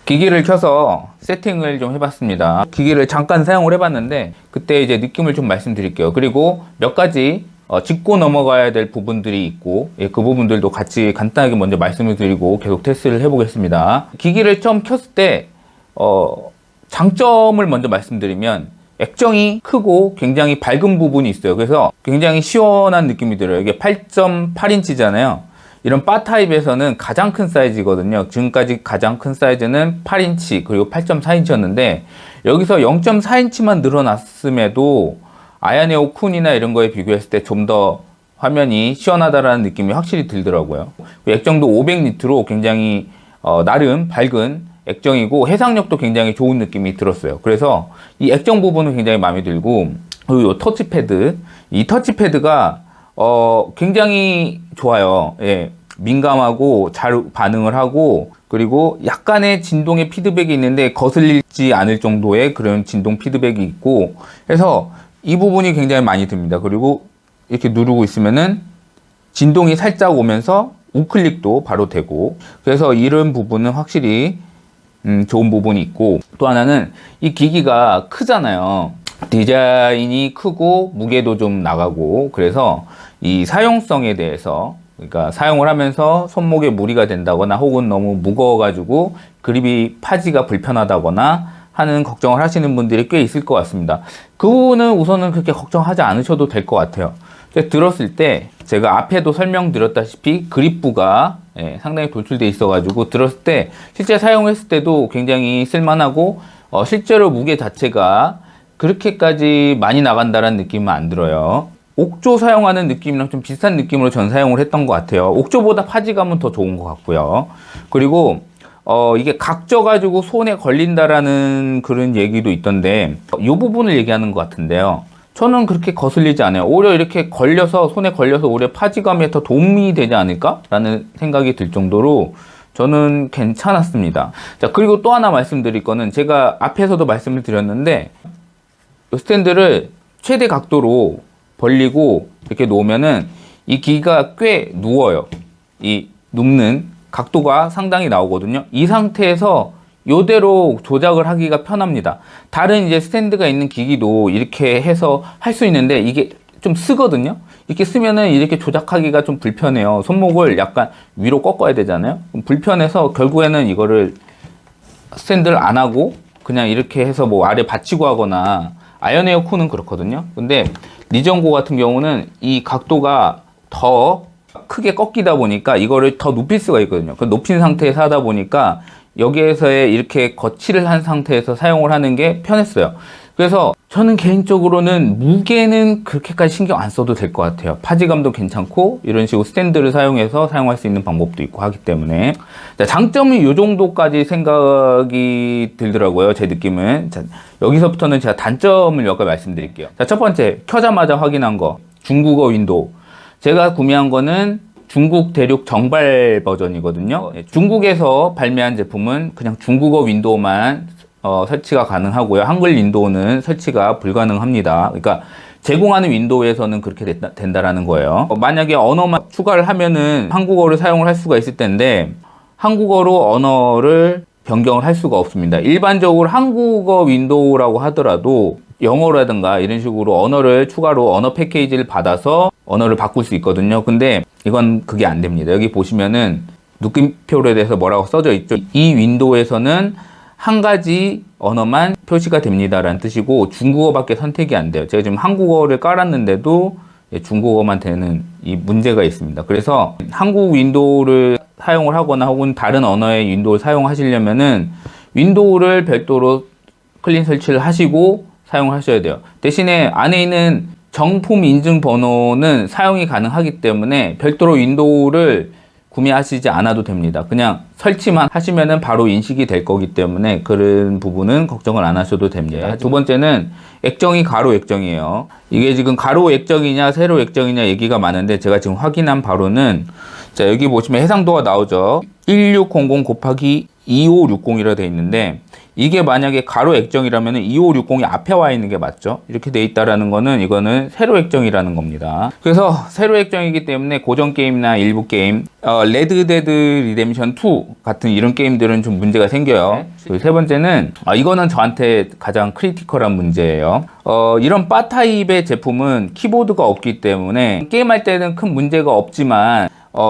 기기를 켜서 세팅을 좀 해봤습니다. 기기를 잠깐 사용을 해봤는데 그때 이제 느낌을 좀 말씀드릴게요. 그리고 몇 가지 짚고 넘어가야 될 부분들이 있고, 그 부분들도 같이 간단하게 먼저 말씀을 드리고 계속 테스트를 해보겠습니다. 기기를 처음 켰을 때 장점을 먼저 말씀드리면 액정이 크고 굉장히 밝은 부분이 있어요. 그래서 굉장히 시원한 느낌이 들어요. 이게 8.8인치잖아요. 이런 바 타입에서는 가장 큰 사이즈거든요. 지금까지 가장 큰 사이즈는 8인치 그리고 8.4인치였는데 여기서 0.4인치만 늘어났음에도 아야네오 쿤이나 이런 거에 비교했을 때 좀 더 화면이 시원하다라는 느낌이 확실히 들더라고요. 액정도 500니트로 굉장히 나름 밝은 액정이고 해상력도 굉장히 좋은 느낌이 들었어요. 그래서 이 액정 부분은 굉장히 마음에 들고, 그리고 이 터치패드, 이 터치패드가 굉장히 좋아요. 예, 민감하고 잘 반응을 하고, 그리고 약간의 진동의 피드백이 있는데 거슬리지 않을 정도의 그런 진동 피드백이 있고 해서 이 부분이 굉장히 많이 듭니다. 그리고 이렇게 누르고 있으면은 진동이 살짝 오면서 우클릭도 바로 되고, 그래서 이런 부분은 확실히 좋은 부분이 있고, 또 하나는 이 기기가 크잖아요. 디자인이 크고 무게도 좀 나가고, 그래서 이 사용성에 대해서, 그러니까 사용을 하면서 손목에 무리가 된다거나 혹은 너무 무거워가지고 그립이 파지가 불편하다거나 하는 걱정을 하시는 분들이 꽤 있을 것 같습니다. 그 부분은 우선은 그렇게 걱정하지 않으셔도 될 것 같아요. 들었을 때 제가 앞에도 설명드렸다시피 그립부가 상당히 돌출돼 있어가지고 들었을 때 실제 사용했을 때도 굉장히 쓸만하고, 실제로 무게 자체가 그렇게까지 많이 나간다는 느낌은 안 들어요. 옥조 사용하는 느낌이랑 좀 비슷한 느낌으로 전 사용을 했던 것 같아요. 옥조보다 파지감은 더 좋은 것 같고요. 그리고 이게 각져가지고 손에 걸린다라는 그런 얘기도 있던데 이 부분을 얘기하는 것 같은데요. 저는 그렇게 거슬리지 않아요. 오히려 이렇게 걸려서, 손에 걸려서 오히려 파지감에 더 도움이 되지 않을까라는 생각이 들 정도로 저는 괜찮았습니다. 자, 그리고 또 하나 말씀드릴 거는 제가 앞에서도 말씀을 드렸는데 이 스탠드를 최대 각도로 벌리고 이렇게 놓으면은 이 기기가 꽤 누워요. 이 눕는 각도가 상당히 나오거든요. 이 상태에서 이대로 조작을 하기가 편합니다. 다른 이제 스탠드가 있는 기기도 이렇게 해서 할 수 있는데 이게 좀 쓰거든요. 이렇게 쓰면은 이렇게 조작하기가 좀 불편해요. 손목을 약간 위로 꺾어야 되잖아요. 불편해서 결국에는 이거를 스탠드를 안 하고 그냥 이렇게 해서 뭐 아래 받치고 하거나, 아이언에어 쿨은 그렇거든요. 근데 리전고 같은 경우는 이 각도가 더 크게 꺾이다 보니까 이거를 더 높일 수가 있거든요. 그 높인 상태에서 하다 보니까 여기에서의 이렇게 거치를 한 상태에서 사용을 하는 게 편했어요. 그래서 저는 개인적으로는 무게는 그렇게까지 신경 안 써도 될 것 같아요. 파지감도 괜찮고 이런 식으로 스탠드를 사용해서 사용할 수 있는 방법도 있고 하기 때문에. 자, 장점이 이 정도까지 생각이 들더라고요. 제 느낌은. 자, 여기서부터는 제가 단점을 몇 가지 말씀드릴게요. 자, 첫 번째, 켜자마자 확인한 거, 중국어 윈도우. 제가 구매한 거는 중국 대륙 정발 버전이거든요. 중국에서 발매한 제품은 그냥 중국어 윈도우만 설치가 가능하고요. 한글 윈도우는 설치가 불가능합니다. 그러니까 제공하는 윈도우에서는 그렇게 된다라는 거예요. 만약에 언어만 추가를 하면은 한국어를 사용을 할 수가 있을 텐데 한국어로 언어를 변경을 할 수가 없습니다. 일반적으로 한국어 윈도우라고 하더라도 영어라든가 이런 식으로 언어를 추가로 언어 패키지를 받아서 언어를 바꿀 수 있거든요. 근데 이건 그게 안 됩니다. 여기 보시면은 느낌표에 대해서 뭐라고 써져 있죠. 이 윈도우에서는 한 가지 언어만 표시가 됩니다라는 뜻이고 중국어밖에 선택이 안 돼요. 제가 지금 한국어를 깔았는데도 중국어만 되는 이 문제가 있습니다. 그래서 한국 윈도우를 사용을 하거나 혹은 다른 언어의 윈도우를 사용하시려면은 윈도우를 별도로 클린 설치를 하시고 사용을 하셔야 돼요. 대신에 안에 있는 정품 인증 번호는 사용이 가능하기 때문에 별도로 윈도우를 구매하시지 않아도 됩니다. 그냥 설치만 하시면은 바로 인식이 될 거기 때문에 그런 부분은 걱정을 안 하셔도 됩니다. 두 번째는 액정이 가로 액정이에요. 이게 지금 가로 액정이냐 세로 액정이냐 얘기가 많은데 제가 지금 확인한 바로는, 자, 여기 보시면 해상도가 나오죠. 1600 곱하기 2560이라 되어 있는데 이게 만약에 가로 액정이라면 2560이 앞에 와 있는 게 맞죠? 이렇게 돼 있다라는 거는 이거는 세로 액정이라는 겁니다. 그래서 세로 액정이기 때문에 고전 게임이나 일부 게임, 레드 데드 리뎀션 2 같은 이런 게임들은 좀 문제가 생겨요. 그리고 세 번째는 이거는 저한테 가장 크리티컬한 문제예요. 이런 바 타입의 제품은 키보드가 없기 때문에 게임할 때는 큰 문제가 없지만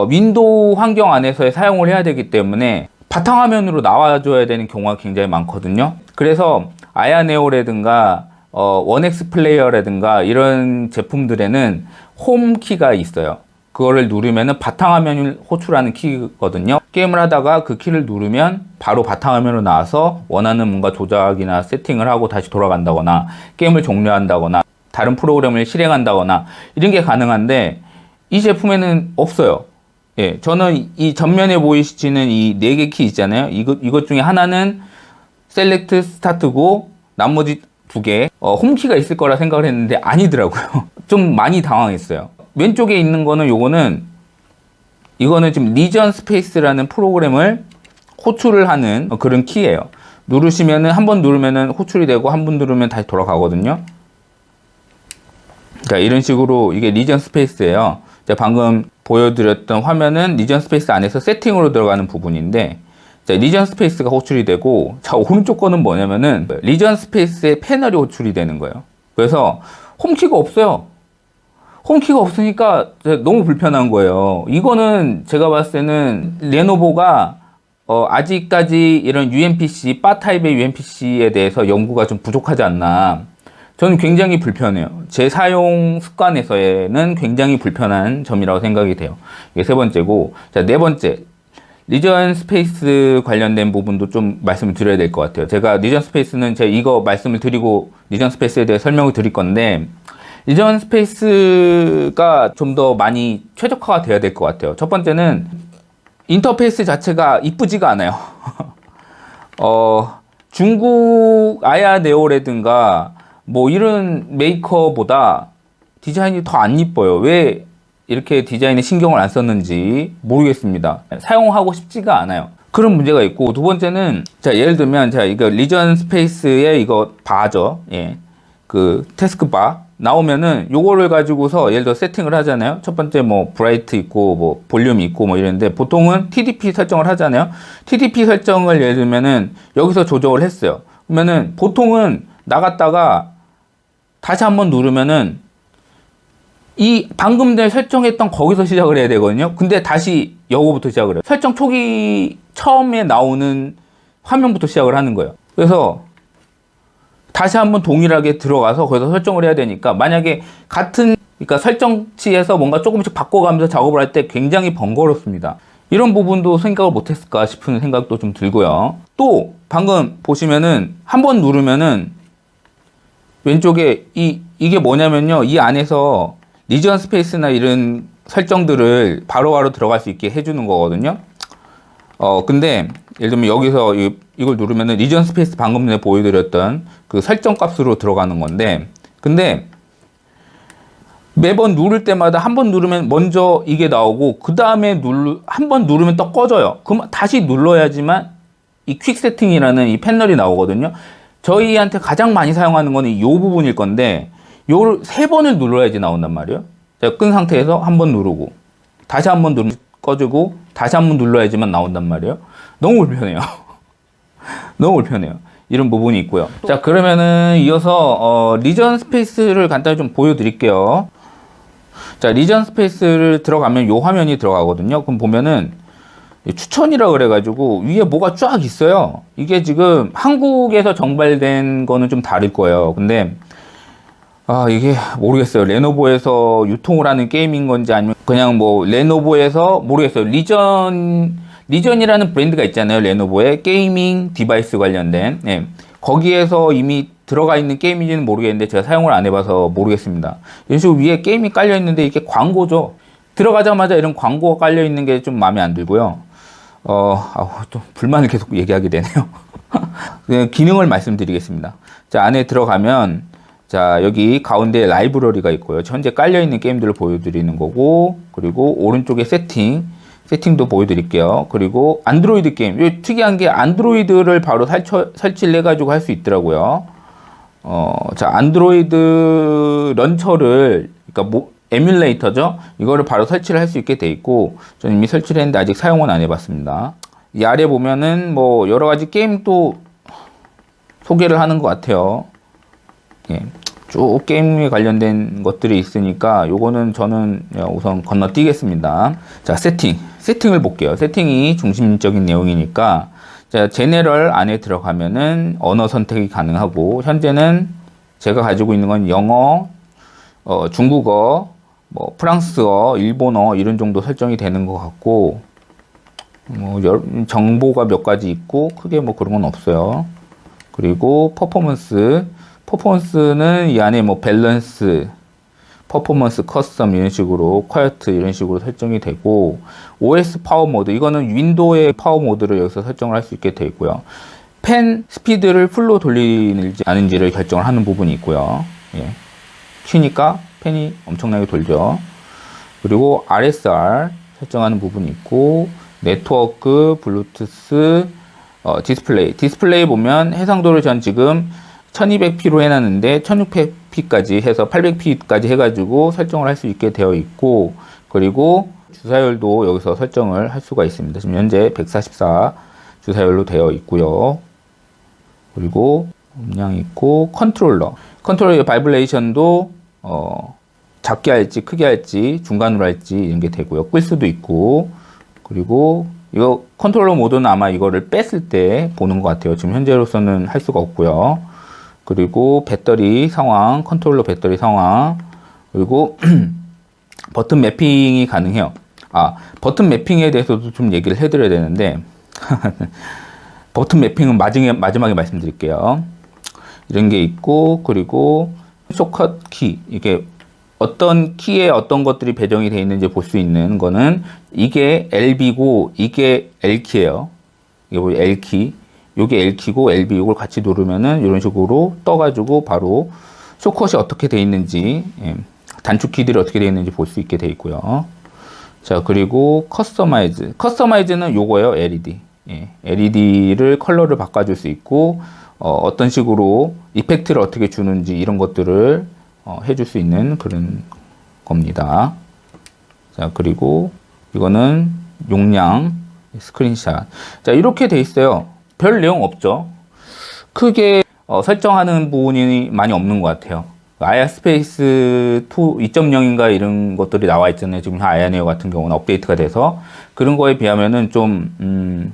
윈도우 환경 안에서의 사용을 해야 되기 때문에 바탕화면으로 나와줘야 되는 경우가 굉장히 많거든요. 그래서 아야네오라든가 원엑스 플레이어라든가 이런 제품들에는 홈키가 있어요. 그거를 누르면은 바탕화면을 호출하는 키거든요. 게임을 하다가 그 키를 누르면 바로 바탕화면으로 나와서 원하는 뭔가 조작이나 세팅을 하고 다시 돌아간다거나 게임을 종료한다거나 다른 프로그램을 실행한다거나 이런 게 가능한데 이 제품에는 없어요. 예, 저는 이 전면에 보이시는 이 4개 키 있잖아요. 이것 중에 하나는 셀렉트 스타트고 나머지 2개 홈키가 있을 거라 생각을 했는데 아니더라고요. 좀 많이 당황했어요. 왼쪽에 있는 거는 이거는 지금 리전 스페이스라는 프로그램을 호출을 하는 그런 키예요. 누르시면은 한 번 누르면은 호출이 되고 한 번 누르면 다시 돌아가거든요. 자, 이런 식으로 이게 리전 스페이스예요. 자, 방금 보여드렸던 화면은 리전 스페이스 안에서 세팅으로 들어가는 부분인데, 자, 리전 스페이스가 호출이 되고, 자, 오른쪽 거는 뭐냐면은 리전 스페이스의 패널이 호출이 되는 거예요. 그래서 홈키가 없어요. 홈키가 없으니까 너무 불편한 거예요. 이거는 제가 봤을 때는 레노버가 아직까지 이런 UMPC, 바 타입의 UMPC에 대해서 연구가 좀 부족하지 않나. 저는 굉장히 불편해요. 제 사용 습관에서는 굉장히 불편한 점이라고 생각이 돼요. 이게 세 번째고, 자, 네 번째. 리전 스페이스 관련된 부분도 좀 말씀을 드려야 될 것 같아요. 제가 리전 스페이스는 제가 이거 말씀을 드리고 리전 스페이스에 대해 설명을 드릴 건데, 리전 스페이스가 좀 더 많이 최적화가 돼야 될 것 같아요. 첫 번째는 인터페이스 자체가 이쁘지가 않아요. 중국 아야네오라든가 뭐 이런 메이커보다 디자인이 더 안 이뻐요. 왜 이렇게 디자인에 신경을 안 썼는지 모르겠습니다. 사용하고 싶지가 않아요. 그런 문제가 있고, 두 번째는 자, 예를 들면 자, 이거 리전 스페이스에 이거 바죠. 예. 그 태스크바 나오면은 요거를 가지고서 예를 들어 세팅을 하잖아요. 첫 번째 뭐 브라이트 있고 뭐 볼륨 있고 뭐 이랬는데 보통은 TDP 설정을 하잖아요. TDP 설정을 예를 들면은 여기서 조정을 했어요. 그러면은 보통은 나갔다가 다시 한번 누르면은 이 방금 전에 설정했던 거기서 시작을 해야 되거든요. 근데 다시 요거부터 시작을 해요. 설정 초기 처음에 나오는 화면부터 시작을 하는 거예요. 그래서 다시 한번 동일하게 들어가서 거기서 설정을 해야 되니까 만약에 그러니까 설정치에서 뭔가 조금씩 바꿔가면서 작업을 할 때 굉장히 번거롭습니다. 이런 부분도 생각을 못했을까 싶은 생각도 좀 들고요. 또 방금 보시면은 한번 누르면은 왼쪽에 이게 뭐냐면요. 이 안에서 리전 스페이스나 이런 설정들을 바로바로 들어갈 수 있게 해주는 거거든요. 근데 예를 들면 여기서 이걸 누르면은 리전 스페이스 방금 전에 보여드렸던 그 설정 값으로 들어가는 건데, 근데 매번 누를 때마다 한 번 누르면 먼저 이게 나오고 그 다음에 한 번 누르면 또 꺼져요. 그럼 다시 눌러야지만 이 퀵 세팅이라는 이 패널이 나오거든요. 저희한테 가장 많이 사용하는 거는 이 부분일 건데 요를 3번을 눌러야지 나온단 말이에요. 제가 끈 상태에서 한 번 누르고 다시 한 번 누르면 꺼지고 다시 한 번 눌러야지만 나온단 말이에요. 너무 불편해요. 너무 불편해요. 이런 부분이 있고요. 자, 그러면은 이어서 리전 스페이스를 간단히 좀 보여드릴게요. 자, 리전 스페이스를 들어가면 요 화면이 들어가거든요. 그럼 보면은 추천이라 그래가지고 위에 뭐가 쫙 있어요. 이게 지금 한국에서 정발된 거는 좀 다를 거예요. 근데 이게 모르겠어요. 레노버에서 유통을 하는 게임인 건지 아니면 그냥 뭐 레노버에서 모르겠어요. 리전이라는 브랜드가 있잖아요. 레노버에 게이밍 디바이스 관련된. 예. 거기에서 이미 들어가 있는 게임인지는 모르겠는데 제가 사용을 안 해봐서 모르겠습니다. 이런 식으로 위에 게임이 깔려 있는데 이게 광고죠. 들어가자마자 이런 광고가 깔려 있는 게 좀 마음에 안 들고요. 좀 불만을 계속 얘기하게 되네요. 기능을 말씀드리겠습니다. 자, 안에 들어가면 자, 여기 가운데 라이브러리가 있고요. 현재 깔려있는 게임들을 보여드리는 거고, 그리고 오른쪽에 세팅. 세팅도 보여드릴게요. 그리고 안드로이드 게임. 이 특이한 게 안드로이드를 바로 설치를 해가지고 할 수 있더라고요. 자, 안드로이드 런처를, 그러니까 에뮬레이터죠. 이거를 바로 설치를 할 수 있게 돼 있고, 저는 이미 설치를 했는데 아직 사용은 안 해봤습니다. 이 아래 보면은 뭐 여러 가지 게임 또 소개를 하는 것 같아요. 예. 쭉 게임에 관련된 것들이 있으니까 요거는 저는 우선 건너뛰겠습니다. 자, 세팅을 볼게요. 세팅이 중심적인 내용이니까, 자, 제네럴 안에 들어가면은 언어 선택이 가능하고, 현재는 제가 가지고 있는 건 영어, 중국어, 뭐 프랑스어, 일본어 이런 정도 설정이 되는 것 같고, 뭐 정보가 몇 가지 있고 크게 뭐 그런 건 없어요. 그리고 퍼포먼스는 이 안에 뭐 밸런스, 퍼포먼스, 커스텀 이런 식으로, 콰이어트 이런 식으로 설정이 되고, OS 파워 모드, 이거는 윈도우의 파워 모드를 여기서 설정을 할 수 있게 되어 있고요. 펜 스피드를 풀로 돌리는지 아닌지를 결정을 하는 부분이 있고요. 예. 키니까 펜이 엄청나게 돌죠. 그리고 RSR 설정하는 부분이 있고, 네트워크, 블루투스, 디스플레이 보면 해상도를 전 지금 1200p로 해놨는데 1600p까지 해서 800p까지 해가지고 설정을 할 수 있게 되어 있고, 그리고 주사율도 여기서 설정을 할 수가 있습니다. 지금 현재 144 주사율로 되어 있고요. 그리고 음량 있고, 컨트롤러의 바이브레이션도 작게 할지 크게 할지 중간으로 할지 이런 게 되고요. 끌 수도 있고, 그리고 이거 컨트롤러 모드는 아마 이거를 뺐을 때 보는 것 같아요. 지금 현재로서는 할 수가 없고요. 그리고 배터리 상황, 컨트롤러 배터리 상황, 그리고 버튼 매핑이 가능해요. 버튼 매핑에 대해서도 좀 얘기를 해드려야 되는데 버튼 매핑은 마지막에 말씀드릴게요. 이런 게 있고, 그리고 숏컷 키, 이게 어떤 키에 어떤 것들이 배정이 되어 있는지 볼 수 있는 거는, 이게 LB고 이게 L키예요. 이게 뭐 L키, 요게 L키고 LB, 요걸 같이 누르면은 이런 식으로 떠가지고 바로 숏컷이 어떻게 되어 있는지, 단축키들이 어떻게 되어 있는지 볼 수 있게 되어 있고요. 자, 그리고 커스터마이즈는 요거예요. LED. LED를 컬러를 바꿔줄 수 있고, 어떤 식으로 이펙트를 어떻게 주는지 이런 것들을 해줄 수 있는 그런 겁니다. 자, 그리고 이거는 용량, 스크린샷. 자, 이렇게 돼 있어요. 별 내용 없죠. 크게 설정하는 부분이 많이 없는 것 같아요. 아야스페이스 2.0인가 이런 것들이 나와 있잖아요. 지금 아야네오 같은 경우는 업데이트가 돼서 그런 거에 비하면은 좀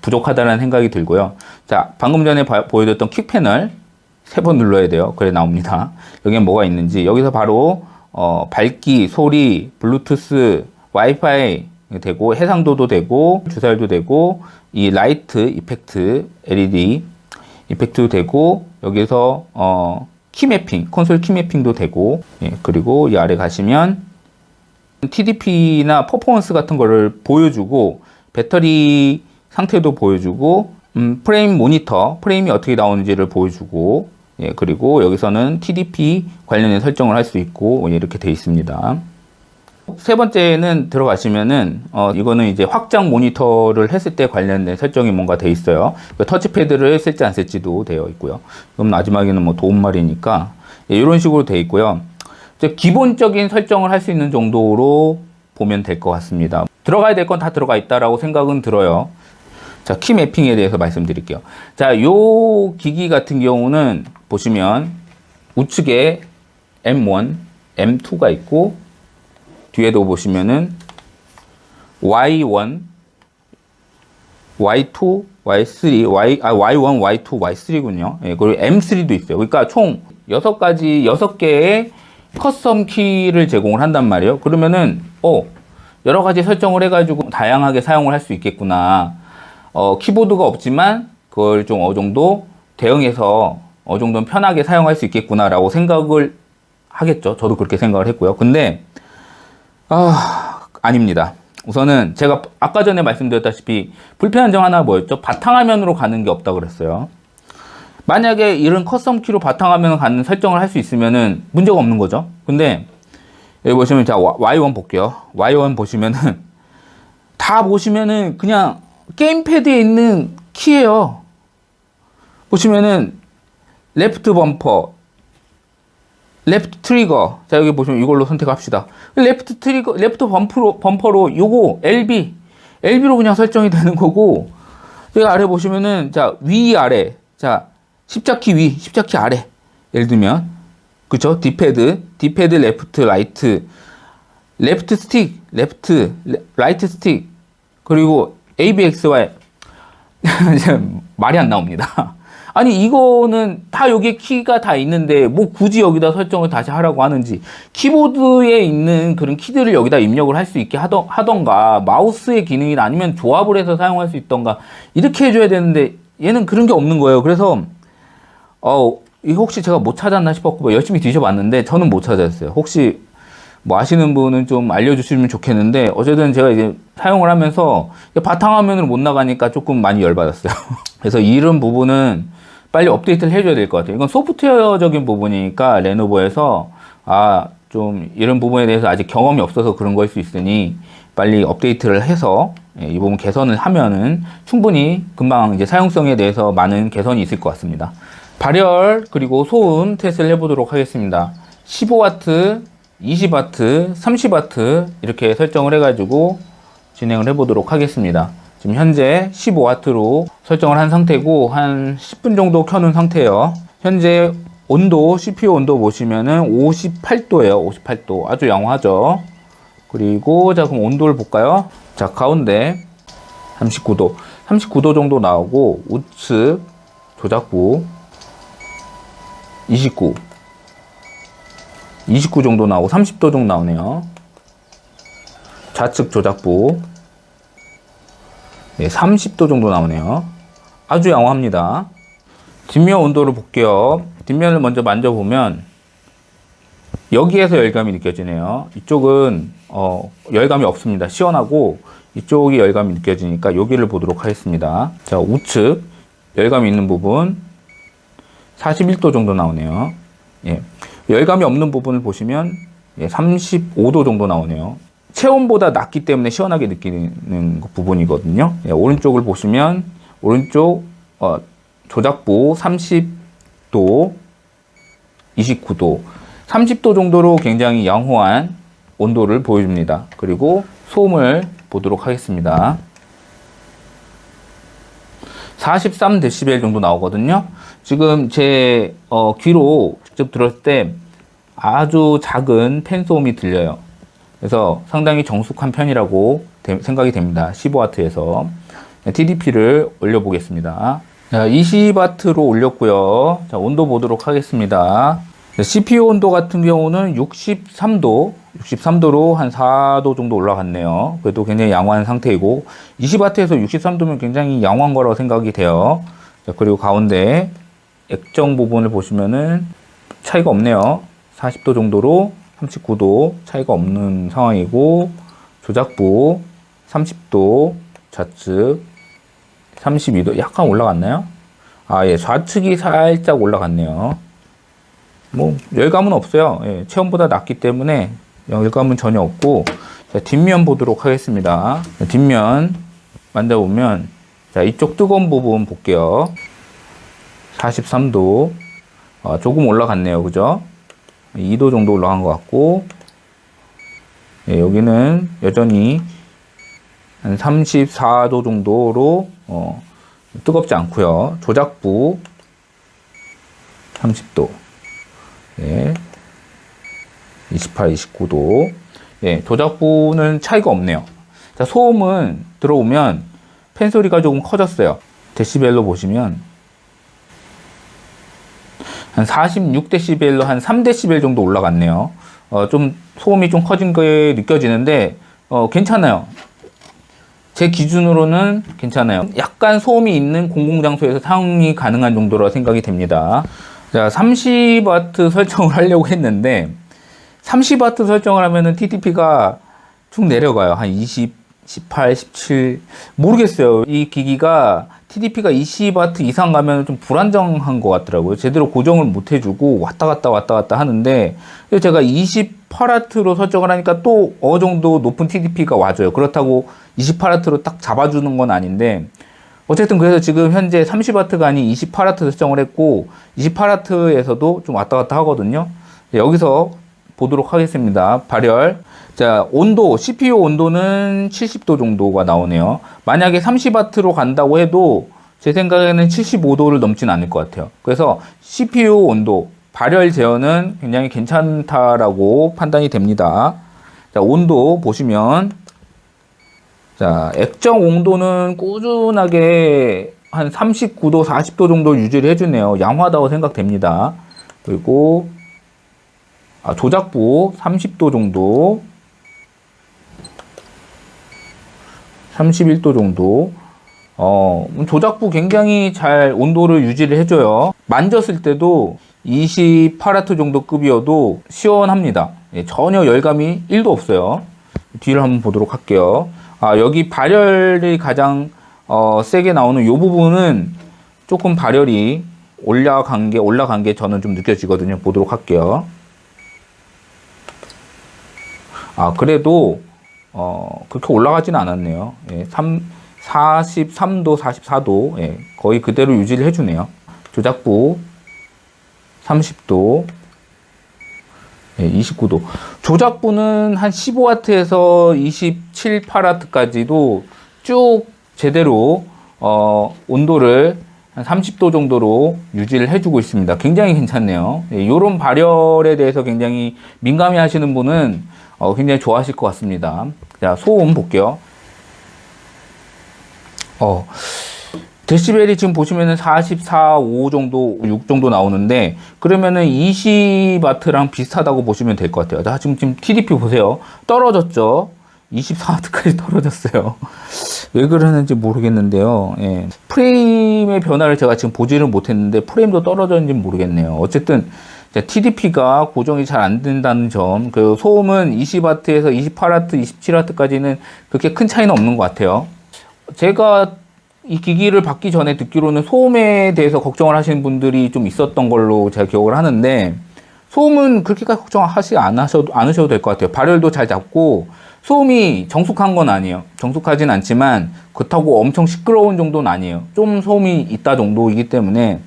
부족하다는 생각이 들고요. 자, 방금 전에 보여줬던 퀵 패널 3번 눌러야 돼요. 그래 나옵니다. 여기에 뭐가 있는지, 여기서 바로 밝기, 소리, 블루투스, 와이파이 되고, 해상도도 되고, 주사율도 되고, 이 라이트 이펙트, LED 이펙트도 되고, 여기서 키 매핑, 콘솔 키 매핑도 되고, 그리고 이 아래 가시면 TDP나 퍼포먼스 같은 거를 보여주고, 배터리 상태도 보여주고, 프레임 모니터, 프레임이 어떻게 나오는지를 보여주고, 그리고 여기서는 TDP 관련된 설정을 할 수 있고, 이렇게 되어 있습니다. 세 번째는 들어가시면은, 이거는 이제 확장 모니터를 했을 때 관련된 설정이 뭔가 되어 있어요. 터치패드를 쓸지 안 쓸지도 되어 있고요. 그럼 마지막에는 뭐 도움말이니까, 이런 식으로 되어 있고요. 이제 기본적인 설정을 할 수 있는 정도로 보면 될 것 같습니다. 들어가야 될 건 다 들어가 있다라고 생각은 들어요. 자, 키 매핑에 대해서 말씀드릴게요. 자, 요 기기 같은 경우는 보시면 우측에 M1, M2가 있고, 뒤에도 보시면은 Y1, Y2, Y3, Y1, Y2, Y3군요. 그리고 M3도 있어요. 그러니까 총 6개의 커스텀 키를 제공을 한단 말이에요. 그러면은, 여러 가지 설정을 해가지고 다양하게 사용을 할 수 있겠구나. 키보드가 없지만 그걸 좀 어느 정도 대응해서 어느 정도는 편하게 사용할 수 있겠구나라고 생각을 하겠죠. 저도 그렇게 생각을 했고요. 근데 아닙니다. 우선은 제가 아까 전에 말씀드렸다시피 불편한 점 하나 뭐였죠? 바탕화면으로 가는 게 없다고 그랬어요. 만약에 이런 커스텀 키로 바탕화면을 가는 설정을 할 수 있으면은 문제가 없는 거죠. 근데 여기 보시면, 자, Y1 볼게요. Y1 보시면은 다 보시면은 그냥 게임패드에 있는 키예요. 보시면은 레프트 범퍼, 레프트 트리거. 자, 여기 보시면 이걸로 선택합시다. 레프트 트리거, 레프트 범퍼로 요거 LB로 그냥 설정이 되는 거고, 여기 아래 보시면은, 자, 위, 아래. 자, 십자키 위, 십자키 아래. 예를 들면, 그쵸? 디패드 레프트, 라이트. 레프트 스틱, 라이트 스틱. 그리고 ABXY. 말이 안 나옵니다. 아니, 이거는 다 여기에 키가 다 있는데 뭐 굳이 여기다 설정을 다시 하라고 하는지, 키보드에 있는 그런 키들을 여기다 입력을 할 수 있게 하던가, 마우스의 기능이나 아니면 조합을 해서 사용할 수 있던가, 이렇게 해줘야 되는데 얘는 그런 게 없는 거예요. 그래서 이거 혹시 제가 못 찾았나 싶었고 열심히 뒤져봤는데 저는 못 찾았어요. 혹시 뭐 아시는 분은 좀 알려주시면 좋겠는데, 어쨌든 제가 이제 사용을 하면서 바탕화면으로 못 나가니까 조금 많이 열받았어요. 그래서 이런 부분은 빨리 업데이트를 해줘야 될 것 같아요. 이건 소프트웨어적인 부분이니까 레노버에서 좀 이런 부분에 대해서 아직 경험이 없어서 그런 거일 수 있으니 빨리 업데이트를 해서 이 부분 개선을 하면은 충분히 금방 이제 사용성에 대해서 많은 개선이 있을 것 같습니다. 발열 그리고 소음 테스트를 해보도록 하겠습니다. 15W, 20W, 30W 이렇게 설정을 해가지고 진행을 해보도록 하겠습니다. 지금 현재 15W로 설정을 한 상태고 한 10분 정도 켜놓은 상태예요. 현재 온도, CPU 온도 보시면은 58도예요. 58도. 아주 양호하죠. 그리고 자, 그럼 온도를 볼까요? 자, 가운데 39도. 39도 정도 나오고, 우측 조작부 29 정도 나오고 30도 정도 나오네요. 좌측 조작부 30도 정도 나오네요. 아주 양호합니다. 뒷면 온도를 볼게요. 뒷면을 먼저 만져보면 여기에서 열감이 느껴지네요. 이쪽은 열감이 없습니다. 시원하고 이쪽이 열감이 느껴지니까 여기를 보도록 하겠습니다. 자, 우측 열감이 있는 부분 41도 정도 나오네요. 예. 열감이 없는 부분을 보시면 35도 정도 나오네요. 체온보다 낮기 때문에 시원하게 느끼는 부분이거든요. 예, 오른쪽을 보시면 오른쪽 조작부 30도, 29도, 30도 정도로 굉장히 양호한 온도를 보여줍니다. 그리고 소음을 보도록 하겠습니다. 43dB 정도 나오거든요. 지금 제 귀로 직접 들었을 때 아주 작은 팬 소음이 들려요. 그래서 상당히 정숙한 편이라고 생각이 됩니다. 15W에서 TDP를 올려보겠습니다. 자, 20W로 올렸고요. 자, 온도 보도록 하겠습니다. CPU 온도 같은 경우는 63도로 한 4도 정도 올라갔네요. 그래도 굉장히 양호한 상태이고 20W에서 63도면 굉장히 양호한 거라고 생각이 돼요. 자, 그리고 가운데 액정 부분을 보시면은 차이가 없네요. 40도 정도로 39도 차이가 없는 상황이고, 조작부 30도, 좌측 32도 약간 올라갔나요? 예, 좌측이 살짝 올라갔네요. 뭐 열감은 없어요. 예, 체온보다 낮기 때문에 열감은 전혀 없고. 자, 뒷면 보도록 하겠습니다. 자, 뒷면 만져보면 자, 이쪽 뜨거운 부분 볼게요. 43도 조금 올라갔네요. 그죠? 2도 정도 올라간 것 같고, 예, 여기는 여전히 한 34도 정도로 뜨겁지 않고요. 조작부 30도, 예, 28, 29도. 예, 조작부는 차이가 없네요. 자, 소음은 들어오면 팬 소리가 조금 커졌어요. 데시벨로 보시면 한 46dB로 한 3dB 정도 올라갔네요. 좀 소음이 좀 커진 게 느껴지는데 괜찮아요. 제 기준으로는 괜찮아요. 약간 소음이 있는 공공장소에서 사용이 가능한 정도로 생각이 됩니다. 자, 30W 설정을 하려고 했는데 30W 설정을 하면은 TDP가 쭉 내려가요. 한 20, 18, 17 모르겠어요. 이 기기가 TDP가 20W 이상 가면 좀 불안정한 것 같더라고요. 제대로 고정을 못 해주고 왔다 갔다 하는데 제가 20 28W로 설정을 하니까 또 어느 정도 높은 TDP가 와줘요. 그렇다고 28W로 딱 잡아주는 건 아닌데, 어쨌든 그래서 지금 현재 30W가 아닌 28W 설정을 했고 28W에서도 좀 왔다 갔다 하거든요. 여기서 보도록 하겠습니다. 발열. 자, 온도, CPU 온도는 70도 정도가 나오네요. 만약에 30W로 간다고 해도 제 생각에는 75도를 넘진 않을 것 같아요. 그래서 CPU 온도, 발열 제어는 굉장히 괜찮다라고 판단이 됩니다. 자, 온도 보시면, 자, 액정 온도는 꾸준하게 한 39도, 40도 정도 유지를 해주네요. 양호하다고 생각됩니다. 그리고 조작부 30도 정도, 31도 정도. 조작부 굉장히 잘 온도를 유지를 해줘요. 만졌을 때도 28W 정도 급이어도 시원합니다. 예, 전혀 열감이 1도 없어요. 뒤를 한번 보도록 할게요. 여기 발열이 가장 세게 나오는 이 부분은 조금 발열이 올라간 게 저는 좀 느껴지거든요. 보도록 할게요. 그래도 그렇게 올라가지는 않았네요. 예, 43도, 44도, 예, 거의 그대로 유지를 해주네요. 조작부 30도, 예, 29도. 조작부는 한 15W에서 27~8W까지도 쭉 제대로 온도를 한 30도 정도로 유지를 해주고 있습니다. 굉장히 괜찮네요. 예, 이런 발열에 대해서 굉장히 민감해 하시는 분은 굉장히 좋아하실 것 같습니다. 자, 소음 볼게요. 데시벨이 지금 보시면은 44, 5 정도, 6 정도 나오는데, 그러면은 20W랑 비슷하다고 보시면 될 것 같아요. 자, 지금 TDP 보세요. 떨어졌죠? 24W까지 떨어졌어요. 왜 그러는지 모르겠는데요. 예. 프레임의 변화를 제가 지금 보지를 못했는데, 프레임도 떨어졌는지 모르겠네요. 어쨌든, TDP가 고정이 잘 안 된다는 점, 그 소음은 20W에서 28W, 27W까지는 그렇게 큰 차이는 없는 것 같아요. 제가 이 기기를 받기 전에 듣기로는 소음에 대해서 걱정을 하시는 분들이 좀 있었던 걸로 제가 기억을 하는데, 소음은 그렇게까지 걱정하지 않으셔도 될 것 같아요. 발열도 잘 잡고, 소음이 정숙한 건 아니에요. 정숙하진 않지만 그렇다고 엄청 시끄러운 정도는 아니에요. 좀 소음이 있다 정도이기 때문에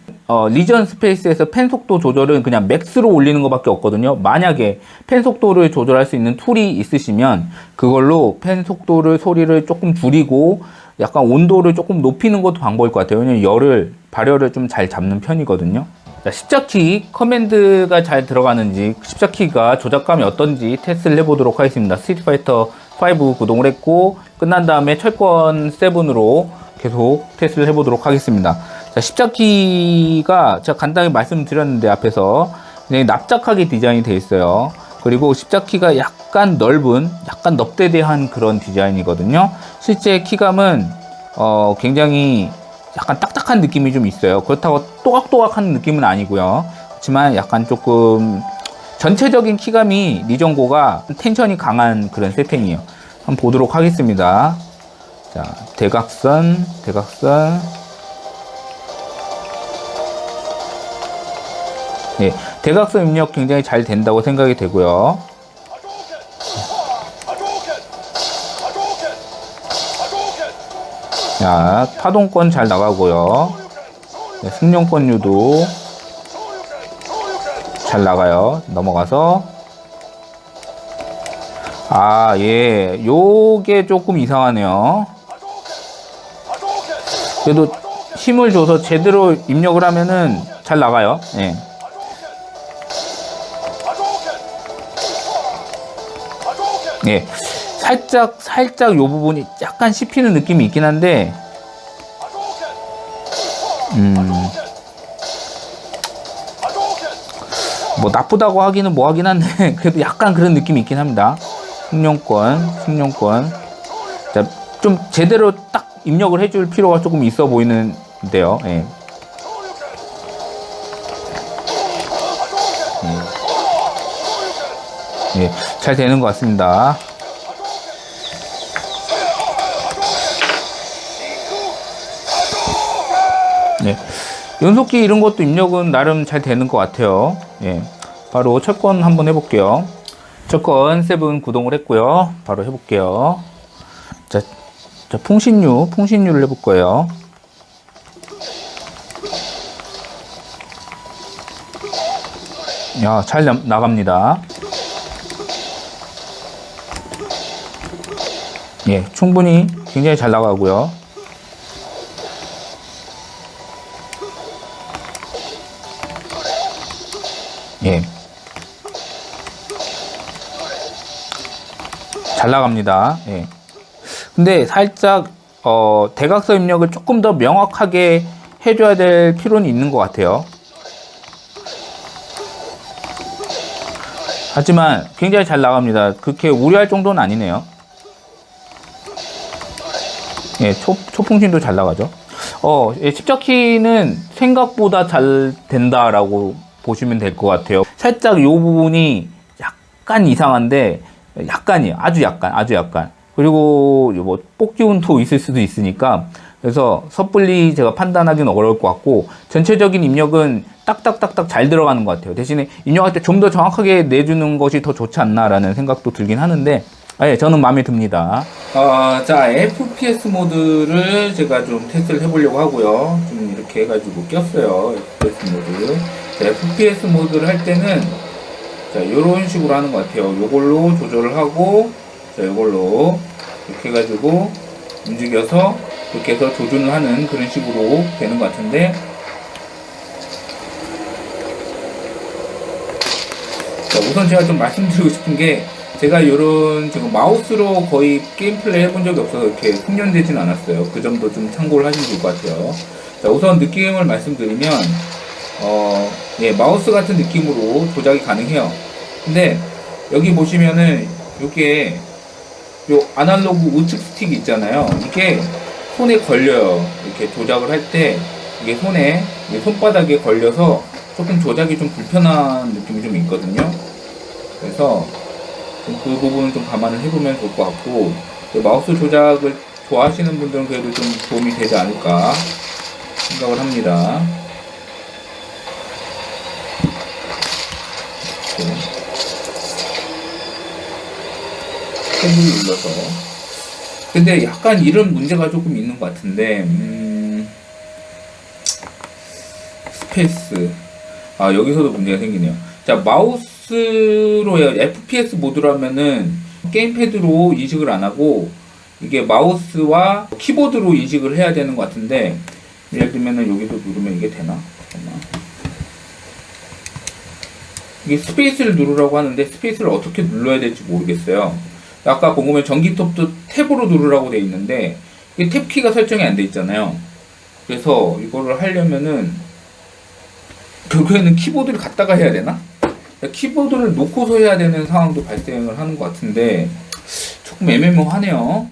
리전 스페이스에서 팬 속도 조절은 그냥 맥스로 올리는 것밖에 없거든요. 만약에 팬 속도를 조절할 수 있는 툴이 있으시면 그걸로 팬 속도를, 소리를 조금 줄이고 약간 온도를 조금 높이는 것도 방법일 것 같아요. 왜냐면 발열을 좀 잘 잡는 편이거든요. 자, 십자키 커맨드가 잘 들어가는지, 십자키가 조작감이 어떤지 테스트를 해보도록 하겠습니다. 스트리트 파이터 5 구동을 했고, 끝난 다음에 철권 7으로 계속 테스트를 해보도록 하겠습니다. 자, 십자키가 제가 간단히 말씀드렸는데 앞에서 굉장히 납작하게 디자인이 되어 있어요. 그리고 십자키가 약간 넓은, 약간 넙대대한 그런 디자인이거든요. 실제 키감은 굉장히 약간 딱딱한 느낌이 좀 있어요. 그렇다고 또각또각한 느낌은 아니고요. 그렇지만 약간 조금 전체적인 키감이 리전고가 텐션이 강한 그런 세팅이에요. 한번 보도록 하겠습니다. 자, 대각선. 네, 대각선 입력 굉장히 잘 된다고 생각이 되고요. 자, 파동권 잘 나가고요. 네, 승용권류도 잘 나가요. 넘어가서. 예. 요게 조금 이상하네요. 그래도 힘을 줘서 제대로 입력을 하면은 잘 나가요. 예. 예. 살짝 요 부분이 약간 씹히는 느낌이 있긴 한데, 뭐 나쁘다고 하기는 뭐 하긴 한데, 그래도 약간 그런 느낌이 있긴 합니다. 승용권. 자, 좀 제대로 딱 입력을 해줄 필요가 조금 있어 보이는데요. 예. 예, 잘 되는 것 같습니다. 네, 연속기 이런 것도 입력은 나름 잘 되는 것 같아요. 예, 바로 철권 한번 해볼게요. 무조건 세븐 구동을 했고요. 바로 해볼게요. 자, 풍신유를 해볼 거예요. 야, 잘 나갑니다. 예, 충분히 굉장히 잘 나가고요. 예. 잘 나갑니다. 예. 근데 살짝, 대각선 입력을 조금 더 명확하게 해줘야 될 필요는 있는 것 같아요. 하지만 굉장히 잘 나갑니다. 그렇게 우려할 정도는 아니네요. 예, 초풍신도 잘 나가죠. 예, 십자키는 생각보다 잘 된다라고 보시면 될 것 같아요. 살짝 요 부분이 약간 이상한데, 아주 약간. 그리고 뭐 뽑기 운도 있을 수도 있으니까, 그래서 섣불리 제가 판단하기는 어려울 것 같고, 전체적인 입력은 딱딱딱딱 잘 들어가는 것 같아요. 대신에 입력할 때 좀 더 정확하게 내주는 것이 더 좋지 않나라는 생각도 들긴 하는데, 예, 저는 마음에 듭니다. 자, FPS 모드를 제가 좀 테스트를 해보려고 하고요. 좀 이렇게 해가지고 꼈어요. FPS 모드. 자, FPS 모드를 할 때는, 자, 요런 식으로 하는 것 같아요. 요걸로 조절을 하고, 자, 요걸로 이렇게 해가지고 움직여서 이렇게 해서 조준을 하는 그런 식으로 되는 것 같은데, 자, 우선 제가 좀 말씀드리고 싶은 게, 제가 요런 지금 마우스로 거의 게임 플레이 해본 적이 없어서 이렇게 숙련되진 않았어요. 그 점도 좀 참고를 하시면 좋을 것 같아요. 자, 우선 느낌을 말씀드리면, 예, 마우스 같은 느낌으로 조작이 가능해요. 근데 여기 보시면은 요게 요 아날로그 우측 스틱 있잖아요. 이게 손에 걸려요. 이렇게 조작을 할 때 이게 손바닥에 걸려서 조금 조작이 좀 불편한 느낌이 좀 있거든요. 그래서 그 부분을 좀 감안을 해보면 좋을 것 같고, 마우스 조작을 좋아하시는 분들은 그래도 좀 도움이 되지 않을까 생각을 합니다. 탭을 눌러서. 근데 약간 이런 문제가 조금 있는 것 같은데, 스페이스. 여기서도 문제가 생기네요. 자, 마우스로 FPS 모드로 하면은 게임패드로 인식을 안 하고 이게 마우스와 키보드로 인식을 해야 되는 것 같은데, 예를 들면은 여기서 누르면 이게 되나? 잠깐만. 이게 스페이스를 누르라고 하는데 스페이스를 어떻게 눌러야 될지 모르겠어요. 아까 보면 전기톱도 탭으로 누르라고 돼 있는데 이게 탭 키가 설정이 안 돼 있잖아요. 그래서 이거를 하려면은 결국에는 키보드를 갖다가 해야 되나? 키보드를 놓고서 해야 되는 상황도 발생을 하는 것 같은데 조금 애매모호하네요.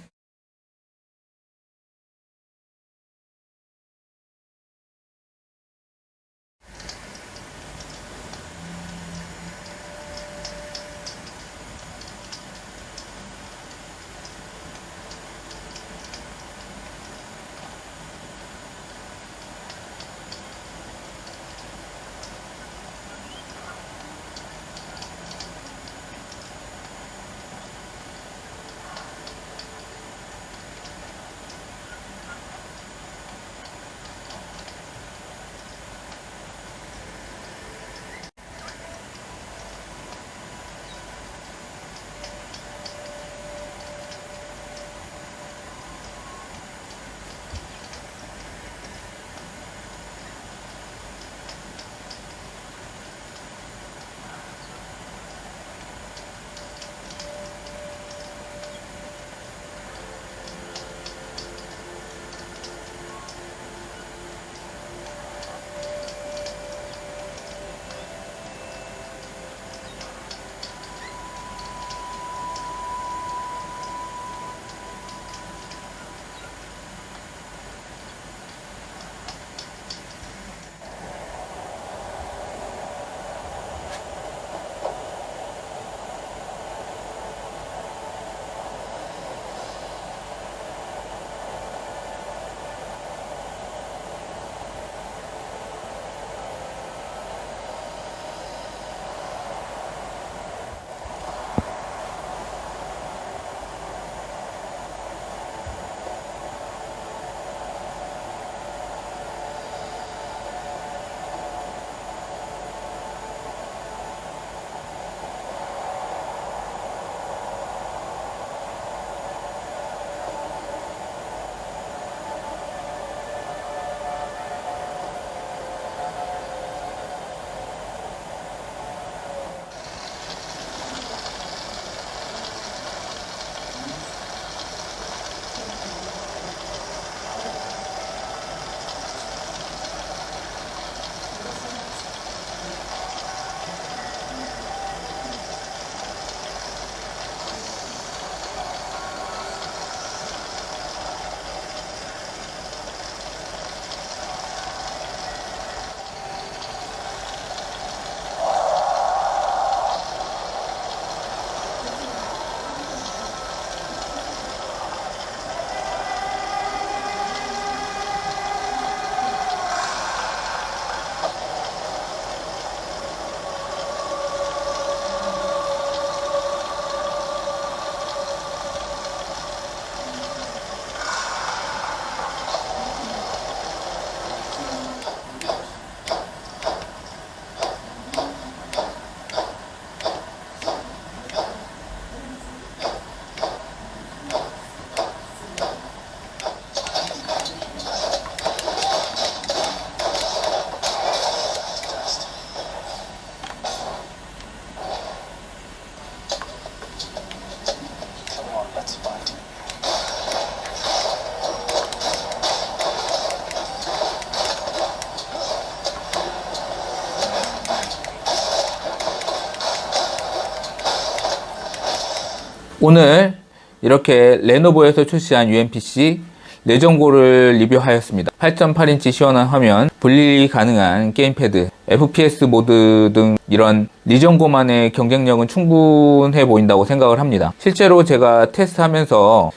오늘 이렇게 레노버에서 출시한 UMPC 내전고를 리뷰하였습니다. 8.8인치 시원한 화면, 분리 가능한 게임패드, FPS 모드 등 이런 리전고만의 경쟁력은 충분해 보인다고 생각을 합니다. 실제로 제가 테스트하면서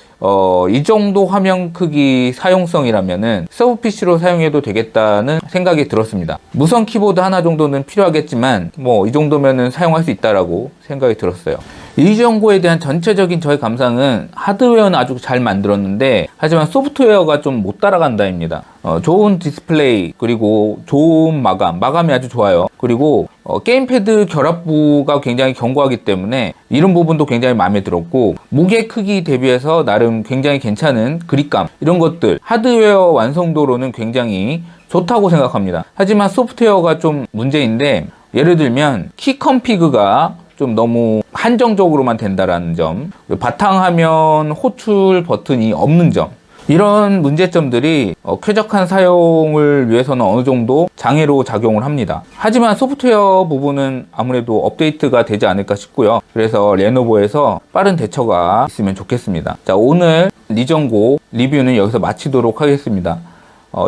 이 정도 화면 크기 사용성이라면은 서브 PC로 사용해도 되겠다는 생각이 들었습니다. 무선 키보드 하나 정도는 필요하겠지만 뭐 이 정도면은 사용할 수 있다라고 생각이 들었어요. 리전고에 대한 전체적인 저의 감상은 하드웨어는 아주 잘 만들었는데 하지만 소프트웨어가 좀 못 따라간다입니다. 좋은 디스플레이 그리고 좋은 마감이 아주 좋아요. 그리고 게임패드 결합부가 굉장히 견고하기 때문에 이런 부분도 굉장히 마음에 들었고, 무게 크기 대비해서 나름 굉장히 괜찮은 그립감, 이런 것들 하드웨어 완성도로는 굉장히 좋다고 생각합니다. 하지만 소프트웨어가 좀 문제인데, 예를 들면 키 컴피그가 좀 너무 한정적으로만 된다라는 점, 바탕화면 호출 버튼이 없는 점, 이런 문제점들이 쾌적한 사용을 위해서는 어느 정도 장애로 작용을 합니다. 하지만 소프트웨어 부분은 아무래도 업데이트가 되지 않을까 싶고요. 그래서 레노버에서 빠른 대처가 있으면 좋겠습니다. 자, 오늘 리전고 리뷰는 여기서 마치도록 하겠습니다.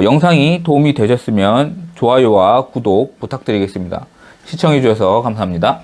영상이 도움이 되셨으면 좋아요와 구독 부탁드리겠습니다. 시청해주셔서 감사합니다.